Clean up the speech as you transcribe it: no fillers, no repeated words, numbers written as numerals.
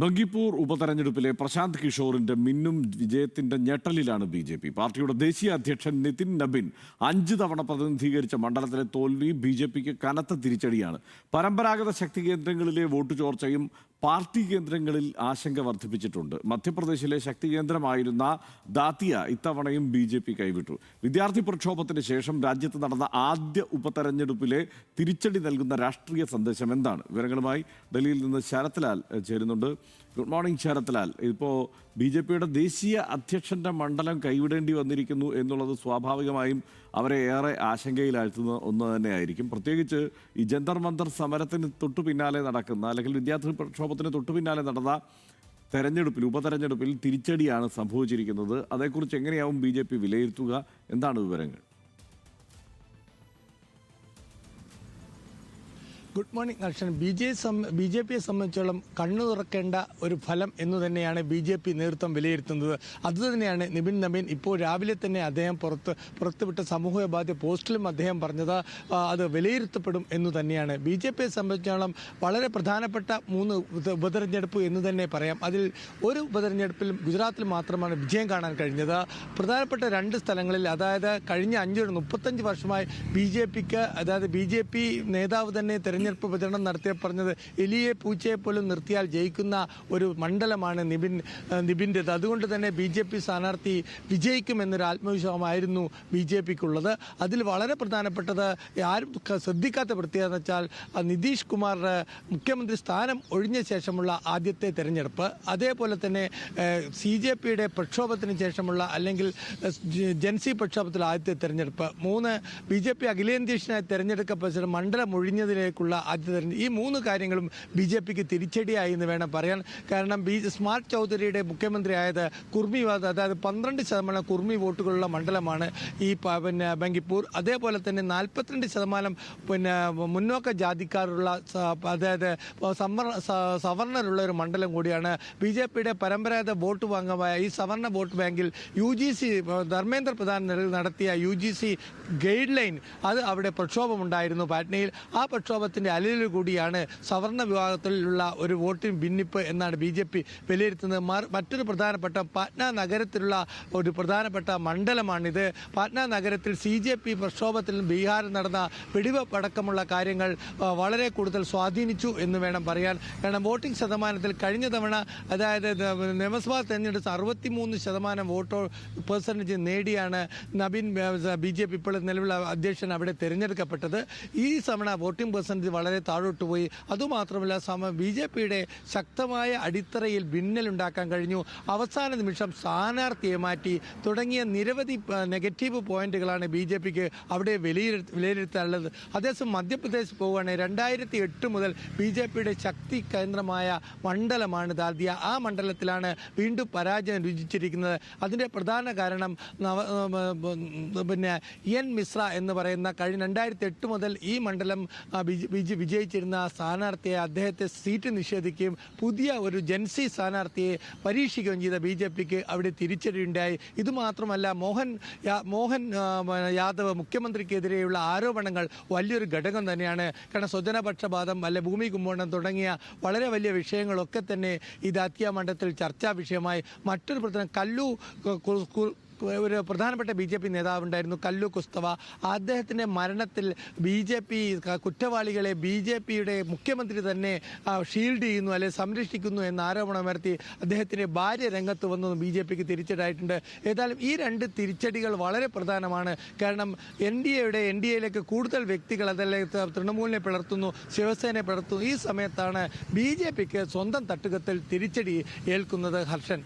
ബങ്കിപ്പൂർ ഉപതെരഞ്ഞെടുപ്പിലെ പ്രശാന്ത് കിഷോറിന്റെ മിന്നും വിജയത്തിന്റെ ഞെട്ടലിലാണ് ബി.ജെ.പി. പാർട്ടിയുടെ ദേശീയ അധ്യക്ഷൻ നിതിൻ നബിൻ 5 തവണ പ്രതിനിധീകരിച്ച മണ്ഡലത്തിലെ തോൽവി ബി.ജെ.പിക്ക് കനത്ത തിരിച്ചടിയാണ്. പരമ്പരാഗത ശക്തി കേന്ദ്രങ്ങളിലെ വോട്ട് ചോർച്ചയും പാർട്ടി കേന്ദ്രങ്ങളിൽ ആശങ്ക വർദ്ധിപ്പിച്ചിട്ടുണ്ട്. മധ്യപ്രദേശിലെ ശക്തി കേന്ദ്രമായിരുന്ന ദാത്തിയ ഇത്തവണയും ബി.ജെ.പി. കൈവിട്ടു. വിദ്യാർത്ഥി പ്രക്ഷോഭത്തിന് ശേഷം രാജ്യത്ത് നടന്ന ആദ്യ ഉപതെരഞ്ഞെടുപ്പിലെ തിരിച്ചടി നൽകുന്ന രാഷ്ട്രീയ സന്ദേശം എന്താണ്? വിവരങ്ങളുമായി ഡൽഹിയിൽ നിന്ന് ശരത്ലാൽ ചേരുന്നുണ്ട്. Good morning Sarathlal. ഇപ്പോൾ ബി.ജെ.പിയുടെ ദേശീയ അധ്യക്ഷന്റെ മണ്ഡലം കൈവിടേണ്ടി വന്നിരിക്കുന്നു എന്നുള്ളത് സ്വാഭാവികമായും അവരെ ഏറെ ആശങ്കയിലാഴ്ത്തുന്ന ഒന്ന് തന്നെയായിരിക്കും. പ്രത്യേകിച്ച് ഈ ജന്തർ മന്തർ സമരത്തിന് തൊട്ടു പിന്നാലെ നടക്കുന്ന, അല്ലെങ്കിൽ വിദ്യാർത്ഥി പ്രക്ഷോഭത്തിന് തൊട്ടു പിന്നാലെ നടന്ന ഉപതെരഞ്ഞെടുപ്പിൽ തിരിച്ചടിയാണ് സംഭവിച്ചിരിക്കുന്നത്. അതേക്കുറിച്ച് എങ്ങനെയാവും ബി.ജെ.പി. വിലയിരുത്തുക? എന്താണ് വിവരങ്ങൾ? Good morning Harshan. B J പിയെ സംബന്ധിച്ചോളം കണ്ണു തുറക്കേണ്ട ഒരു ഫലം എന്ന് തന്നെയാണ് ബി.ജെ.പി. നേതൃത്വം വിലയിരുത്തുന്നത്. അതുതന്നെയാണ് നിതിൻ നബീൻ ഇപ്പോൾ രാവിലെ തന്നെ അദ്ദേഹം പുറത്തുവിട്ട സമൂഹോപാധ്യ പോസ്റ്റിലും അദ്ദേഹം പറഞ്ഞത്. അത് വിലയിരുത്തപ്പെടും എന്ന് തന്നെയാണ്. ബി.ജെ.പിയെ സംബന്ധിച്ചോളം വളരെ പ്രധാനപ്പെട്ട 3 ഉപതെരഞ്ഞെടുപ്പ് എന്ന് തന്നെ പറയാം. അതിൽ ഒരു ഉപതെരഞ്ഞെടുപ്പിൽ ഗുജറാത്തിൽ മാത്രമാണ് വിജയം കാണാൻ കഴിഞ്ഞത്. പ്രധാനപ്പെട്ട 2 സ്ഥലങ്ങളിൽ, അതായത് കഴിഞ്ഞ 35 വർഷമായി ബി.ജെ.പിക്ക്, അതായത് ബി.ജെ.പി. നേതാവ് തന്നെ തെരഞ്ഞെടുപ്പ് പ്രചരണം നടത്തിയ പറഞ്ഞത് എലിയെ പൂച്ചയെ പോലും നിർത്തിയാൽ ജയിക്കുന്ന ഒരു മണ്ഡലമാണ് നിബിൻ്റെത്. അതുകൊണ്ട് തന്നെ ബി.ജെ.പി. സ്ഥാനാർത്ഥി വിജയിക്കുമെന്നൊരു ആത്മവിശ്വാസമായിരുന്നു ബി.ജെ.പിക്കുള്ളത്. അതിൽ വളരെ പ്രധാനപ്പെട്ടത്, ആരും ശ്രദ്ധിക്കാത്ത പ്രത്യേകത എന്ന് വെച്ചാൽ, നിതീഷ് കുമാർ മുഖ്യമന്ത്രി സ്ഥാനം ഒഴിഞ്ഞ ശേഷമുള്ള ആദ്യത്തെ തെരഞ്ഞെടുപ്പ്, അതേപോലെ തന്നെ CJPയുടെ പ്രക്ഷോഭത്തിന് ശേഷമുള്ള, അല്ലെങ്കിൽ ജൻസി പ്രക്ഷോഭത്തിൽ ആദ്യത്തെ തെരഞ്ഞെടുപ്പ്, 3 ബി.ജെ.പി. അഖിലേന്ത്യാനായി തെരഞ്ഞെടുക്കപ്പെട്ട മണ്ഡലം ഒഴിഞ്ഞതിലേക്കുള്ള ആദ്യ തെരഞ്ഞെടുപ്പ്. ഈ 3 കാര്യങ്ങളും ബി.ജെ.പിക്ക് തിരിച്ചടിയായി എന്ന് വേണം പറയാൻ. കാരണം സ്മാർട്ട് ചൗധരിയുടെ മുഖ്യമന്ത്രിയായത് കുർമി, അതായത് 12% കുർമി വോട്ടുകളുള്ള മണ്ഡലമാണ് ഈ ബങ്കിപ്പൂർ. അതേപോലെ തന്നെ 42% മുന്നോക്ക ജാതിക്കാരുള്ള, അതായത് സവർണരുള്ള ഒരു മണ്ഡലം കൂടിയാണ്. ബി.ജെ.പിയുടെ പരമ്പരാഗത വോട്ട് ബാങ്കമായ ഈ സവർണ വോട്ട് ബാങ്കിൽ UGC ധർമ്മേന്ദ്ര പ്രധാൻ നടത്തിയ UGC ഗൈഡ് ലൈൻ, അത് അവിടെ പ്രക്ഷോഭമുണ്ടായിരുന്നു പാറ്റ്നയിൽ. ആ പ്രക്ഷോഭത്തിൻ്റെ അലയിൽ കൂടിയാണ് സവർണ വിഭാഗത്തിലുള്ള ഒരു വോട്ടിംഗ് ഭിന്നിപ്പ് എന്നാണ് ബി.ജെ.പി. വിലയിരുത്തുന്നത്. മറ്റൊരു പ്രധാനപ്പെട്ട പാറ്റ്ന നഗരത്തിലുള്ള ഒരു പ്രധാനപ്പെട്ട മണ്ഡലമാണിത്. പാറ്റ്ന നഗരത്തിൽ CJP പ്രക്ഷോഭത്തിൽ ബീഹാറിൽ നടന്ന വെടിവെപ്പടക്കമുള്ള കാര്യങ്ങൾ വളരെ കൂടുതൽ സ്വാധീനിച്ചു എന്ന് വേണം പറയാൻ. കാരണം വോട്ടിംഗ് ശതമാനത്തിൽ കഴിഞ്ഞ തവണ, അതായത് നിയമസഭാ തെരഞ്ഞെടുപ്പ് 63% വോട്ട് പെർസെൻറ്റേജ് നേടിയാണ് നബീൻ ബി.ജെ.പി. ഇപ്പോൾ നിലവിലുള്ള അധ്യക്ഷൻ അവിടെ തിരഞ്ഞെടുക്കപ്പെട്ടത്. ഈ തവണ വോട്ടിംഗ് പെർസെൻറ്റേജ് വളരെ താഴോട്ട് പോയി. അതുമാത്രമല്ല, ബി.ജെ.പിയുടെ ശക്തമായ അടിത്തറയിൽ ഭിന്നലുണ്ടാക്കാൻ കഴിഞ്ഞു. അവസാന നിമിഷം സ്ഥാനാർത്ഥിയെ മാറ്റി തുടങ്ങിയ നിരവധി നെഗറ്റീവ് പോയിന്റുകളാണ് ബി.ജെ.പിക്ക് അവിടെ വിലയിരുത്താനുള്ളത്. അതേസമയം മധ്യപ്രദേശ് പോവുകയാണെങ്കിൽ 2008 മുതൽ ബി.ജെ.പിയുടെ ശക്തി കേന്ദ്രമായ മണ്ഡലമാണ് ദാതിയ. ആ മണ്ഡലത്തിലാണ് വീണ്ടും പരാജയം രുചിച്ചിരിക്കുന്നത്. അതിൻ്റെ പ്രധാന കാരണം എൻ മിശ്ര എന്ന് പറയുന്ന കഴിഞ്ഞ 2008 മുതൽ ഈ മണ്ഡലം വിജയിച്ചിരുന്ന സ്ഥാനാർത്ഥിയെ, അദ്ദേഹത്തെ സീറ്റ് നിഷേധിക്കുകയും പുതിയ ഒരു ജൻസി സ്ഥാനാർത്ഥിയെ പരീക്ഷിക്കുകയും ചെയ്ത ബി.ജെ.പിക്ക് അവിടെ തിരിച്ചടിയുണ്ടായി. ഇതുമാത്രമല്ല, മോഹൻ യാദവ് മുഖ്യമന്ത്രിക്കെതിരെയുള്ള ആരോപണങ്ങൾ വലിയൊരു ഘടകം തന്നെയാണ്. കാരണം സ്വജനപക്ഷപാതം, അല്ലെ ഭൂമി കുമ്പോണം തുടങ്ങിയ വളരെ വലിയ വിഷയങ്ങളൊക്കെ തന്നെ ഈ ദാത്തിയ മണ്ഡലത്തിൽ ചർച്ചാ വിഷയമായി. മറ്റൊരു പ്രധാന ഒരു പ്രധാനപ്പെട്ട ബി.ജെ.പി. നേതാവുണ്ടായിരുന്നു, കല്ലു കുസ്തവ. അദ്ദേഹത്തിൻ്റെ മരണത്തിൽ ബി.ജെ.പി. കുറ്റവാളികളെ ബി.ജെ.പിയുടെ മുഖ്യമന്ത്രി തന്നെ ഷീൽഡ് ചെയ്യുന്നു, അല്ലെങ്കിൽ സംരക്ഷിക്കുന്നു എന്ന ആരോപണം ഉയർത്തി അദ്ദേഹത്തിൻ്റെ ഭാര്യ രംഗത്ത് വന്നു ബി.ജെ.പിക്ക് തിരിച്ചടിയായിട്ടുണ്ട്. ഏതായാലും ഈ 2 തിരിച്ചടികൾ വളരെ പ്രധാനമാണ്. കാരണം എൻ ഡി എയിലേക്ക് കൂടുതൽ വ്യക്തികൾ, അതല്ലെങ്കിൽ തൃണമൂലിനെ പിളർത്തുന്നു, ശിവസേനയെ പിളർത്തുന്നു. ഈ സമയത്താണ് ബി.ജെ.പിക്ക് സ്വന്തം തട്ടുകത്തിൽ തിരിച്ചടി ഏൽക്കുന്നത്. ഹർഷൻ.